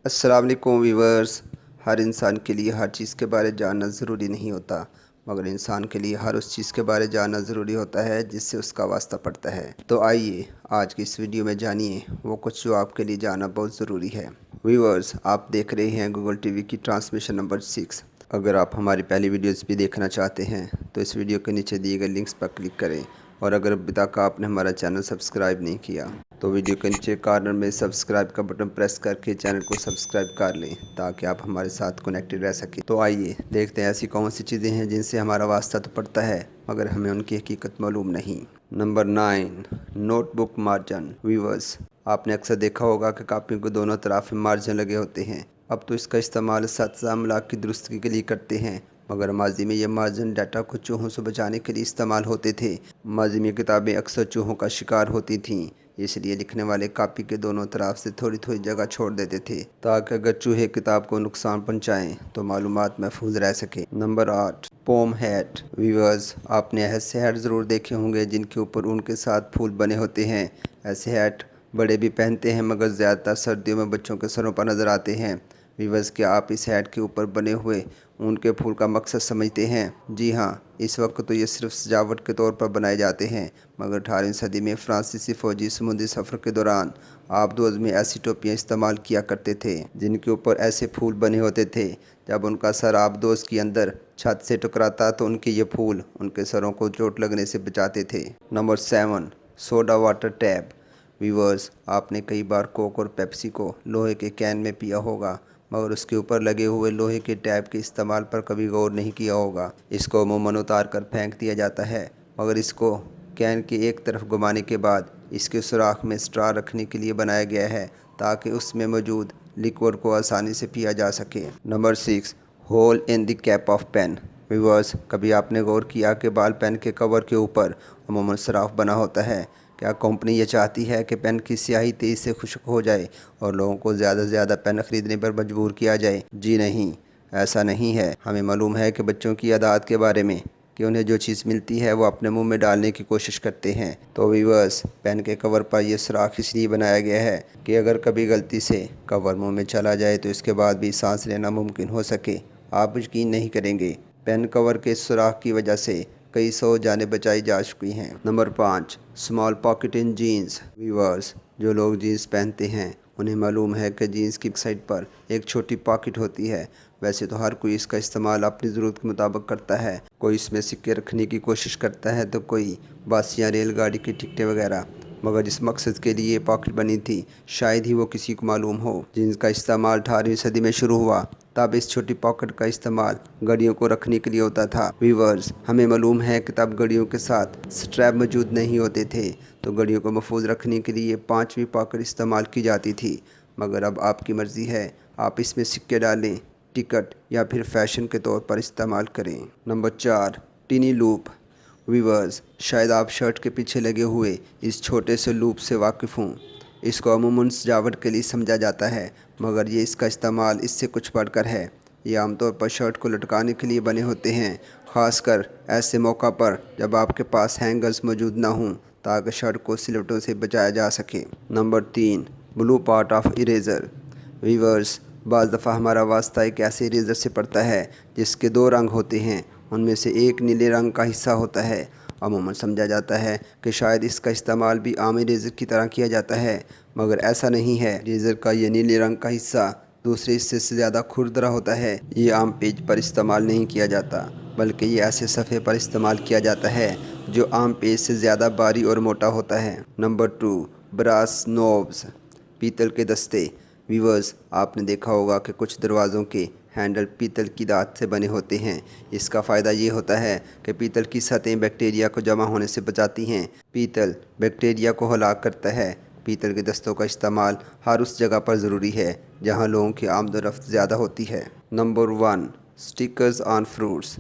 अस्सलाम वालेकुम व्यूवर्स। हर इंसान के लिए हर चीज़ के बारे जानना ज़रूरी नहीं होता, मगर इंसान के लिए हर उस चीज़ के बारे जानना ज़रूरी होता है जिससे उसका वास्ता पड़ता है। तो आइए आज की इस वीडियो में जानिए वो कुछ जो आपके लिए जानना बहुत ज़रूरी है। व्यूवर्स, आप देख रहे हैं गूगल टीवी की ट्रांसमिशन नंबर 6। अगर आप हमारी पहली वीडियोज़ भी देखना चाहते हैं तो इस वीडियो के नीचे दिए गए लिंक्स पर क्लिक करें, और अगर अभी तक आपने हमारा चैनल सब्सक्राइब नहीं किया तो वीडियो के नीचे कॉर्नर में सब्सक्राइब का बटन प्रेस करके चैनल को सब्सक्राइब कर लें ताकि आप हमारे साथ कनेक्टेड रह सकें। तो आइए देखते हैं ऐसी कौन सी चीज़ें हैं जिनसे हमारा वास्ता तो पड़ता है मगर हमें उनकी हकीकत मालूम नहीं। Number 9, notebook margin. व्यूअर्स, आपने अक्सर देखा होगा कि कापियों के दोनों तरफ मार्जिन लगे होते हैं। अब तो इसका इस्तेमाल सात की दुरुस्ती के लिए करते हैं, मगर माजी में ये मार्जिन डाटा को चूहों से बचाने के लिए इस्तेमाल होते थे। माजी में किताबें अक्सर चूहों का शिकार होती थीं, इसलिए लिखने वाले कापी के दोनों तरफ से थोड़ी थोड़ी जगह छोड़ देते थे ताकि अगर चूहे किताब को नुकसान पहुंचाएं तो मालूमात महफूज रह सके। Number 8, pome hat. व्यूअर्स, आपने ऐसे हैट ज़रूर देखे होंगे जिनके ऊपर उनके साथ फूल बने होते हैं। ऐसे हैट बड़े भी पहनते हैं, मगर ज़्यादातर सर्दियों में बच्चों के सरों पर नज़र आते हैं। व्यूअर्स, क्या आप इस हैट के ऊपर बने हुए उनके फूल का मकसद समझते हैं? जी हाँ, इस वक्त तो ये सिर्फ सजावट के तौर पर बनाए जाते हैं, मगर 18वीं सदी में फ्रांसीसी फ़ौजी समुद्री सफ़र के दौरान आबदोज़ में ऐसी टोपियाँ इस्तेमाल किया करते थे जिनके ऊपर ऐसे फूल बने होते थे। जब उनका सर आबदोज़ के अंदर छत से टकराता तो उनके ये फूल उनके सरों को चोट लगने से बचाते थे। Number 7, soda water tap. Viewers, आपने कई बार कोक और पेप्सी को लोहे के कैन में पिया होगा, मगर उसके ऊपर लगे हुए लोहे के टैप के इस्तेमाल पर कभी गौर नहीं किया होगा। इसको अमूमन उतार कर फेंक दिया जाता है, मगर इसको कैन की एक तरफ घुमाने के बाद इसके सुराख में स्ट्रॉ रखने के लिए बनाया गया है ताकि उसमें मौजूद लिक्विड को आसानी से पिया जा सके। Number 6, hole in the cap of pen. Viewers, कभी आपने गौर किया कि बाल पेन के कवर के ऊपर अमूमन सराफ बना होता है? क्या कंपनी ये चाहती है कि पेन की स्याही तेज़ी से खुश्क हो जाए और लोगों को ज़्यादा से ज़्यादा पेन ख़रीदने पर मजबूर किया जाए? जी नहीं, ऐसा नहीं है। हमें मालूम है कि बच्चों की आदत के बारे में कि उन्हें जो चीज़ मिलती है वो अपने मुंह में डालने की कोशिश करते हैं। तो व्यूअर्स, पेन के कवर पर यह सुराख इसलिए बनाया गया है कि अगर कभी गलती से कवर मुंह में चला जाए तो इसके बाद भी सांस लेना मुमकिन हो सके। आप यकीन नहीं करेंगे, पेन कवर के सुराख की वजह से कई 100 जानें बचाई जा चुकी हैं। Number 5, small pocket in jeans. Viewers, जो लोग जीन्स पहनते हैं उन्हें मालूम है कि जीन्स की साइड पर एक छोटी पॉकेट होती है। वैसे तो हर कोई इसका इस्तेमाल अपनी ज़रूरत के मुताबिक करता है। कोई इसमें सिक्के रखने की कोशिश करता है तो कोई बस या रेलगाड़ी की टिकटें वगैरह, मगर जिस मकसद के लिए ये पॉकेट बनी थी शायद ही वो किसी को मालूम हो। जीन्स का इस्तेमाल 18वीं सदी में शुरू हुआ, तब इस छोटी पॉकेट का इस्तेमाल घड़ियों को रखने के लिए होता था। व्यूअर्स, हमें मालूम है कि तब घड़ियों के साथ स्ट्रैप मौजूद नहीं होते थे, तो घड़ियों को महफूज रखने के लिए 5वीं पॉकेट इस्तेमाल की जाती थी। मगर अब आपकी मर्ज़ी है, आप इसमें सिक्के डालें, टिकट या फिर फैशन के तौर पर इस्तेमाल करें। Number 4, टिनी loop. व्यूअर्स, शायद आप शर्ट के पीछे लगे हुए इस छोटे से लूप से वाकिफ़ हों। इसको अमूमन सजावट के लिए समझा जाता है, मगर ये इसका इस्तेमाल इससे कुछ बढ़कर है। ये आमतौर पर शर्ट को लटकाने के लिए बने होते हैं, ख़ासकर ऐसे मौक़ा पर जब आपके पास हैंगर्स मौजूद ना हों ताकि शर्ट को सिलवटों से बचाया जा सके। Number 3, blue part of eraser. Viewers, बाज़ दफ़ा हमारा वास्ता एक ऐसे इरेज़र से पड़ता है जिसके 2 रंग होते हैं, उनमें से एक नीले रंग का हिस्सा होता है। अमूमन समझा जाता है कि शायद इसका इस्तेमाल भी आम इरेज़र की तरह किया जाता है, मगर ऐसा नहीं है। इरेज़र का ये नीले रंग का हिस्सा दूसरे हिस्से से ज़्यादा खुरदरा होता है। ये आम पेज पर इस्तेमाल नहीं किया जाता, बल्कि ये ऐसे सफ़े पर इस्तेमाल किया जाता है जो आम पेज से ज़्यादा भारी और मोटा होता है। Number 2, brass knobs. पीतल के दस्ते। व्यूअर्स, आपने देखा होगा कि कुछ दरवाज़ों के हैंडल पीतल की धात से बने होते हैं। इसका फ़ायदा ये होता है कि पीतल की सतहें बैक्टीरिया को जमा होने से बचाती हैं। पीतल बैक्टीरिया को हलाक करता है। पीतल के दस्तों का इस्तेमाल हर उस जगह पर ज़रूरी है जहाँ लोगों की आमदोरफ्त ज़्यादा होती है। Number 1, stickers on fruits.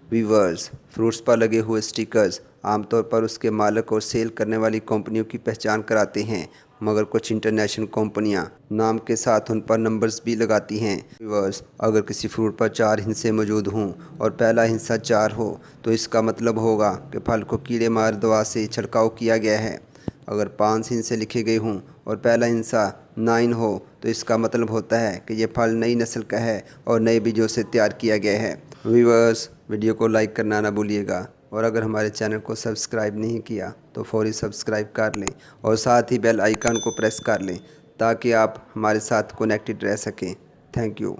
Viewers, fruits पर लगे हुए स्टिकर्स आमतौर पर उसके मालिक और सेल करने वाली कंपनियों की पहचान कराते हैं, मगर कुछ इंटरनेशनल कंपनियां नाम के साथ उन पर नंबर्स भी लगाती हैं। व्यूअर्स, अगर किसी फ्रूट पर 4 हिस्से मौजूद हों और पहला हिस्सा 4 हो तो इसका मतलब होगा कि फल को कीड़े मार दवा से छिड़काव किया गया है। अगर 5 हिस्से लिखे गए हों اور پہلا ہندسہ 9 ہو تو اس کا مطلب ہوتا ہے کہ یہ پھل نئی نسل کا ہے اور نئے بیجوں سے تیار کیا گیا ہے۔ ویورز، ویڈیو کو لائک کرنا نہ بھولیے گا، اور اگر ہمارے چینل کو سبسکرائب نہیں کیا تو فوری سبسکرائب کر لیں اور ساتھ ہی بیل آئیکن کو پریس کر لیں تاکہ آپ ہمارے ساتھ کنیکٹڈ رہ سکیں۔ Thank you.